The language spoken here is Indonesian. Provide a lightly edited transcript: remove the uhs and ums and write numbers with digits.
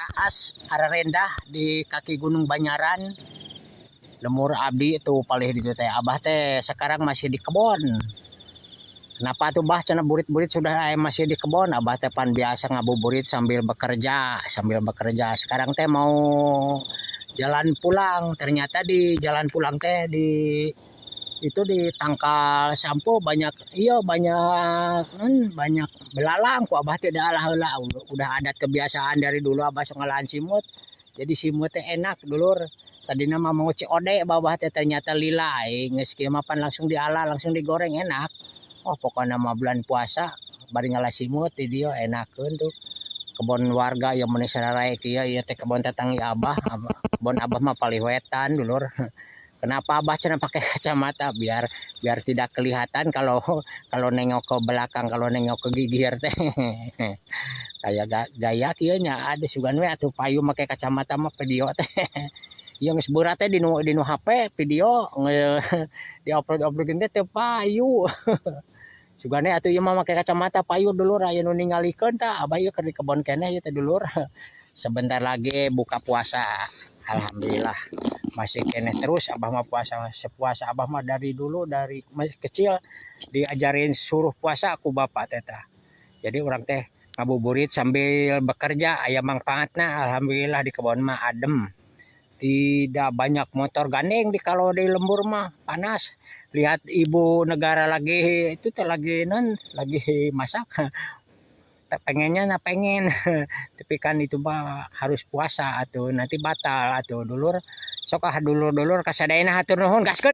Raas Ararendah di kaki Gunung Banyaran. Lemur abdi itu paling di teh. Abah teh sekarang masih di kebon. Kenapa tuh bah cenah burit-burit sudah masih di kebon? Abah teh pan biasa ngabuburit sambil bekerja. Sekarang teh mau jalan pulang. Ternyata di jalan pulang teh di itu di tangkal sampo banyak banyak belalang ku abah tidak lah udah adat kebiasaan dari dulu abah ngalahan simut, jadi simut teh enak dulur. Tadi nama mau COD babah teh ternyata lilai geus kieu mapan langsung diala langsung digoreng enak. Oh pokoknya mah bulan puasa bari ngalah simut di dieu enakeun tuh. Kebon warga yang meuni sararae kieu ieu teh kebon tetanggi abah, kebon abah mah paliwetan dulur. Kenapa abah cenah pakai kacamata biar tidak kelihatan kalau nengok ke belakang, kalau nengok ke gigir teh. Kayak gaya kieu nya ada sugan we atuh payu make kacamata mah video teh. Ieu geus beura teh di nu HP video di-upload teh payu. Sugan we atuh ieu mah make kacamata payu dulur aya nu ningalikeun tah abah ieu keur di kebon keneh ieu teh dulur. Sebentar lagi buka puasa. Alhamdulillah masih kene terus abah mah sepuasa abah mah dari dulu dari masih kecil diajarin suruh puasa aku bapak teta. Jadi orang teh ngabuburit sambil bekerja aya manfaatna. Alhamdulillah di kebun mah adem. Tidak banyak motor gandeng kalau di lembur mah panas. Lihat ibu negara lagi itu teh lagi masak. Pengennya pengen tapi kan itu mah harus puasa atuh nanti batal atuh dulur sok dulur kasadayana hatur nuhun gaskeun.